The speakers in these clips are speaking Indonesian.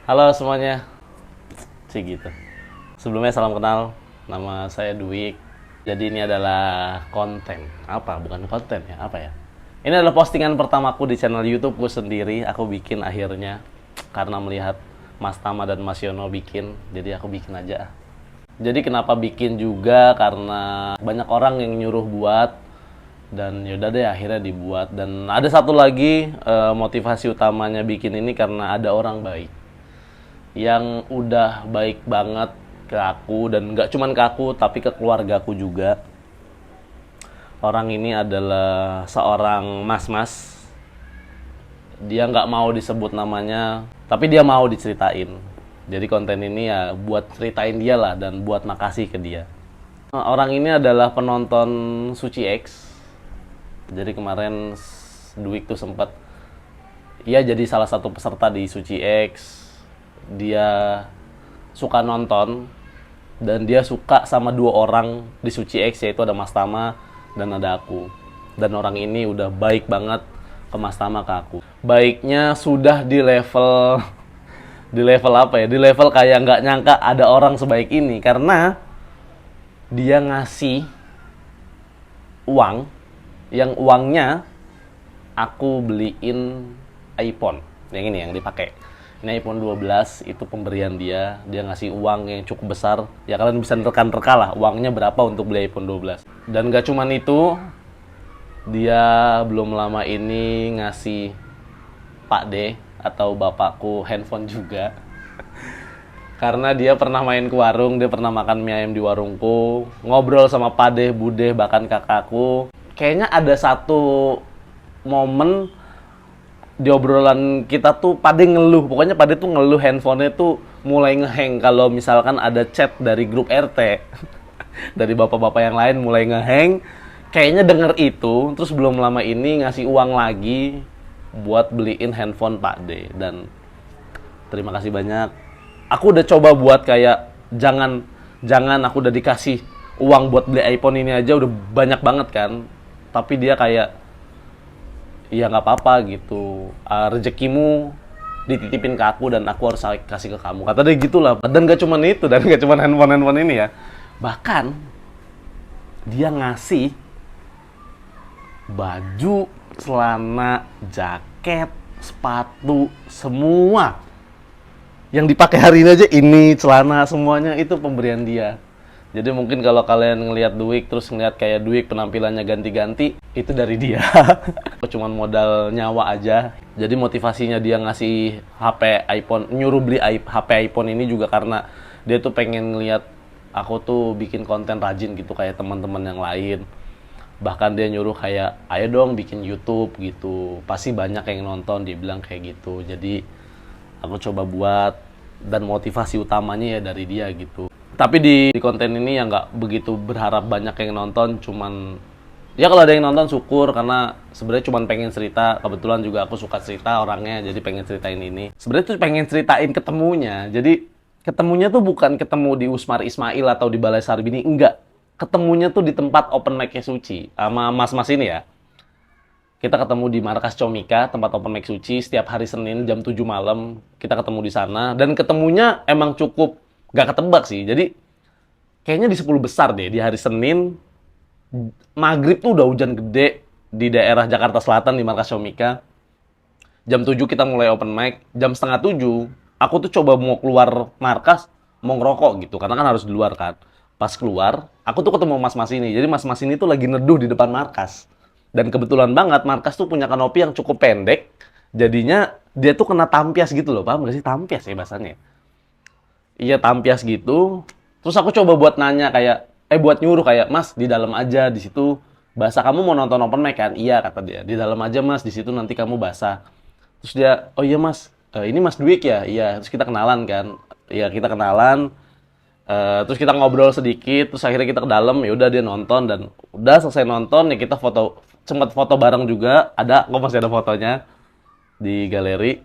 Halo semuanya, sih gitu. Sebelumnya salam kenal, nama saya Dwik. Jadi ini adalah konten, apa? Bukan konten ya, apa ya? Ini adalah postingan pertamaku di channel YouTubeku sendiri. Aku bikin akhirnya karena melihat Mas Tama dan Mas Yono bikin, jadi aku bikin aja. Jadi kenapa bikin juga karena banyak orang yang nyuruh buat dan yaudah deh akhirnya dibuat. Dan ada satu lagi motivasi utamanya bikin ini karena ada orang baik yang udah baik banget ke aku, dan nggak cuman ke aku tapi ke keluargaku juga. Orang ini adalah seorang mas-mas, dia nggak mau disebut namanya tapi dia mau diceritain. Jadi konten ini ya buat ceritain dia lah dan buat makasih ke dia. Orang ini adalah penonton Suci X. Jadi kemarin Dwik tuh sempat ya jadi salah satu peserta di Suci X. Dia suka nonton dan dia suka sama dua orang di Suci X, yaitu ada Mas Tama dan ada aku. Dan orang ini udah baik banget ke Mas Tama, ke aku. Baiknya sudah di level apa ya? Di level kayak nggak nyangka ada orang sebaik ini, karena dia ngasih uang yang uangnya aku beliin iPhone. Yang ini yang dipakai. Ini iPhone 12, itu pemberian dia. Dia ngasih uang yang cukup besar. Ya kalian bisa nerka lah uangnya berapa untuk beli iPhone 12. Dan gak cuman itu, dia belum lama ini ngasih Pak D atau bapakku handphone juga. Karena dia pernah main ke warung, dia pernah makan mie ayam di warungku, ngobrol sama Pak D, Bude, bahkan kakakku. Kayaknya ada satu momen di obrolan kita tuh Pade ngeluh, pokoknya Pade tuh ngeluh handphonenya tuh mulai ngehang kalau misalkan ada chat dari grup RT dari bapak-bapak yang lain mulai ngehang. Kayaknya denger itu, terus belum lama ini ngasih uang lagi buat beliin handphone Pak D. Dan terima kasih banyak. Aku udah coba buat kayak jangan aku udah dikasih uang buat beli iPhone ini aja udah banyak banget kan, tapi dia kayak iya nggak apa-apa gitu, rezekimu dititipin ke aku dan aku harus kasih ke kamu, kata dia gitulah. Dan gak cuman itu, dan gak cuman handphone ini ya, bahkan dia ngasih baju, celana, jaket, sepatu, semua yang dipakai hari ini aja, ini celana semuanya itu pemberian dia. Jadi mungkin kalau kalian ngelihat Dwik terus ngelihat kayak Dwik penampilannya ganti-ganti, itu dari dia. Cuman modal nyawa aja. Jadi motivasinya dia ngasih HP iPhone, nyuruh beli HP iPhone ini juga karena dia tuh pengen ngelihat aku tuh bikin konten rajin gitu kayak teman-teman yang lain. Bahkan dia nyuruh kayak, ayo dong bikin YouTube gitu, pasti banyak yang nonton, dia bilang kayak gitu. Jadi aku coba buat, dan motivasi utamanya ya dari dia gitu. Tapi di konten ini ya nggak begitu berharap banyak yang nonton, cuman ya kalau ada yang nonton syukur, karena sebenarnya cuman pengen cerita. Kebetulan juga aku suka cerita orangnya, jadi pengen ceritain ini. Sebenarnya tuh pengen ceritain ketemunya. Jadi ketemunya tuh bukan ketemu di Usmar Ismail atau di Balai Sarbini, enggak. Ketemunya tuh di tempat open mic-nya Suci sama mas-mas ini ya. Kita ketemu di markas Comika, tempat open mic Suci, setiap hari Senin jam 7 malam. Kita ketemu di sana, dan ketemunya emang cukup gak ketebak sih. Jadi kayaknya di 10 besar deh, di hari Senin maghrib tuh udah hujan gede di daerah Jakarta Selatan di markas Comika. Jam 7 kita mulai open mic, jam setengah 7 aku tuh coba mau keluar markas, mau ngerokok gitu, karena kan harus di luar kan. Pas keluar, aku tuh ketemu mas-mas ini. Jadi mas-mas ini tuh lagi neduh di depan markas. Dan kebetulan banget markas tuh punya kanopi yang cukup pendek, jadinya dia tuh kena tampias gitu loh, paham gak sih tampias ya bahasanya? Iya tampias gitu. Terus aku coba buat nanya kayak, buat nyuruh kayak, Mas di dalam aja di situ. Bahasa kamu mau nonton open mic kan? Iya kata dia. Di dalam aja Mas, di situ nanti kamu basah. Terus dia, oh iya Mas, ini Mas Dwik ya? Iya. Terus kita kenalan kan? Iya kita kenalan. Terus kita ngobrol sedikit. Terus akhirnya kita ke dalam. Ya udah dia nonton, dan udah selesai nonton ya kita foto, sempat foto bareng juga. Ada, kok masih ada fotonya di galeri.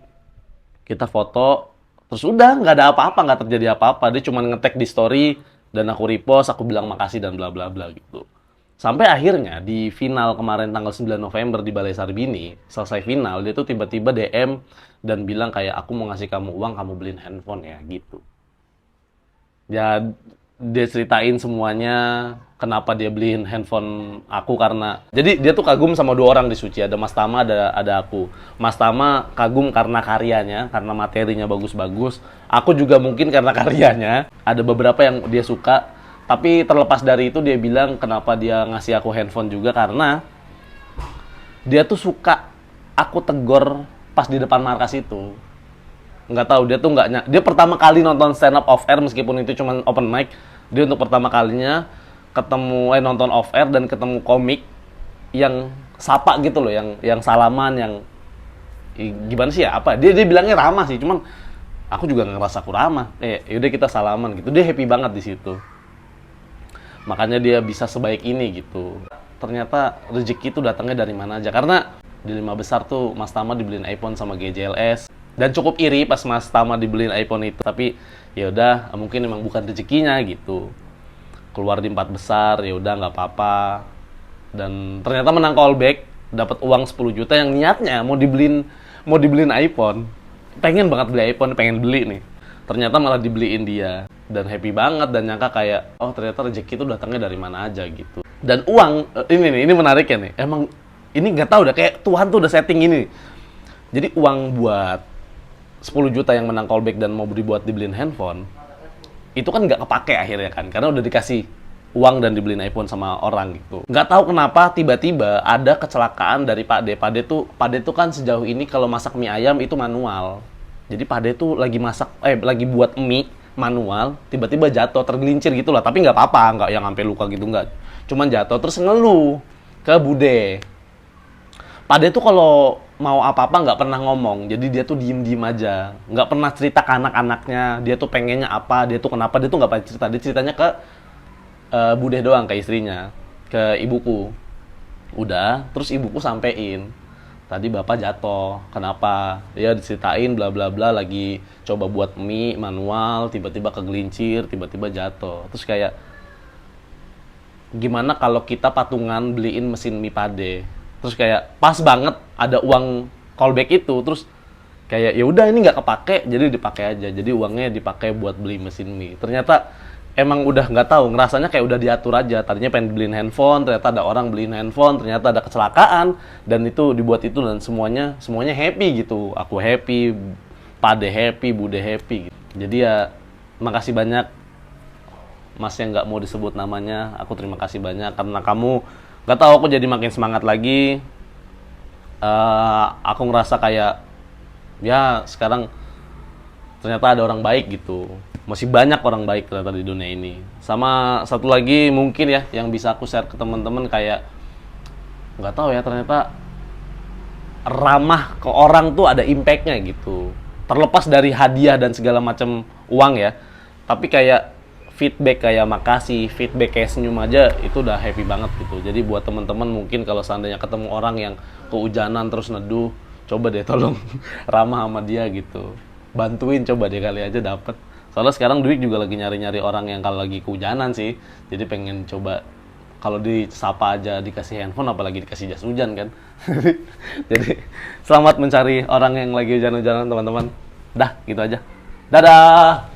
Kita foto. Terus udah, nggak ada apa-apa, nggak terjadi apa-apa. Dia cuma nge-tag di story, dan aku repost, aku bilang makasih dan bla bla bla gitu. Sampai akhirnya di final kemarin tanggal 9 November di Balai Sarbini, selesai final, dia tuh tiba-tiba DM dan bilang kayak, aku mau ngasih kamu uang, kamu beliin handphone ya, gitu. Ya, dia ceritain semuanya, kenapa dia beliin handphone aku karena... Jadi dia tuh kagum sama dua orang di Suci, ada Mas Tama, ada aku. Mas Tama kagum karena karyanya, karena materinya bagus-bagus. Aku juga mungkin karena karyanya, ada beberapa yang dia suka. Tapi terlepas dari itu dia bilang kenapa dia ngasih aku handphone juga karena dia tuh suka aku tegor pas di depan markas itu. Nggak tahu, dia tuh dia pertama kali nonton stand up off air meskipun itu cuma open mic. Dia untuk pertama kalinya ketemu nonton off air dan ketemu komik yang sapa gitu loh, yang salaman, yang gimana sih ya, apa? Dia bilangnya ramah sih, cuman aku juga nggak ngerasa aku ramah. Yaudah kita salaman gitu. Dia happy banget di situ. Makanya dia bisa sebaik ini gitu. Ternyata rezeki itu datangnya dari mana aja. Karena di 5 besar tuh Mas Tama dibeliin iPhone sama GJLS. Dan cukup iri pas Mas Tama dibeliin iPhone itu. Tapi ya udah, mungkin emang bukan rezekinya gitu. Keluar di 4 besar, ya udah nggak apa-apa. Dan ternyata menang callback, dapat uang 10 juta yang niatnya mau dibeliin iPhone. Pengen banget beli iPhone, pengen beli nih. Ternyata malah dibeliin dia. Dan happy banget dan nyangka kayak, oh ternyata rezeki itu datangnya dari mana aja gitu. Dan uang, ini menarik ya nih. Emang ini nggak tahu dah, kayak Tuhan tuh udah setting ini. Jadi uang buat 10 juta yang menang callback dan mau dibuat dibeliin handphone, itu kan nggak kepake akhirnya kan, karena udah dikasih uang dan dibeliin iPhone sama orang gitu. Nggak tahu kenapa tiba-tiba ada kecelakaan dari Pak D. Pak D tuh kan sejauh ini kalau masak mie ayam itu manual. Jadi Pak D tuh lagi lagi buat mie manual, tiba-tiba jatuh, tergelincir gitu lah. Tapi nggak apa-apa, nggak yang sampai luka gitu, nggak. Cuman jatuh, terus ngeluh ke Bude. Pak D tuh kalau mau apa-apa nggak pernah ngomong, jadi dia tuh diem-diem aja. Nggak pernah cerita ke anak-anaknya, dia tuh pengennya apa, dia tuh kenapa, dia tuh nggak pernah cerita. Dia ceritanya ke Bude doang, ke istrinya, ke ibuku. Udah, terus ibuku sampein. Tadi bapak jatuh, kenapa? Dia diceritain bla bla bla, lagi coba buat mie manual, tiba-tiba kegelincir, tiba-tiba jatuh. Terus kayak, gimana kalau kita patungan beliin mesin mie Pade? Terus kayak pas banget ada uang callback itu, terus kayak ya udah ini nggak kepake, jadi dipakai aja. Jadi uangnya dipakai buat beli mesin mie. Ternyata emang udah nggak tahu, ngerasanya kayak udah diatur aja. Tadinya pengen beliin handphone, ternyata ada orang beliin handphone, ternyata ada kecelakaan dan itu dibuat itu, dan semuanya happy gitu. Aku happy, Pade happy, Bude happy gitu. Jadi ya makasih banyak Mas yang nggak mau disebut namanya. Aku terima kasih banyak karena kamu, nggak tahu, aku jadi makin semangat lagi. Aku ngerasa kayak ya sekarang ternyata ada orang baik gitu. Masih banyak orang baik ternyata di dunia ini. Sama satu lagi mungkin ya yang bisa aku share ke teman-teman, kayak nggak tahu ya, ternyata ramah ke orang tuh ada impact-nya gitu. Terlepas dari hadiah dan segala macam uang ya, tapi kayak feedback kayak makasih, feedback kayak senyum aja itu udah happy banget gitu. Jadi buat teman-teman mungkin kalau seandainya ketemu orang yang kehujanan terus neduh, coba deh tolong ramah sama dia gitu. Bantuin, coba deh kali aja dapet. Soalnya sekarang Dwik juga lagi nyari-nyari orang yang kalau lagi kehujanan sih. Jadi pengen coba, kalau disapa aja dikasih handphone, apalagi dikasih jas hujan kan. Jadi selamat mencari orang yang lagi hujan-hujanan teman-teman. Dah, gitu aja. Dadah!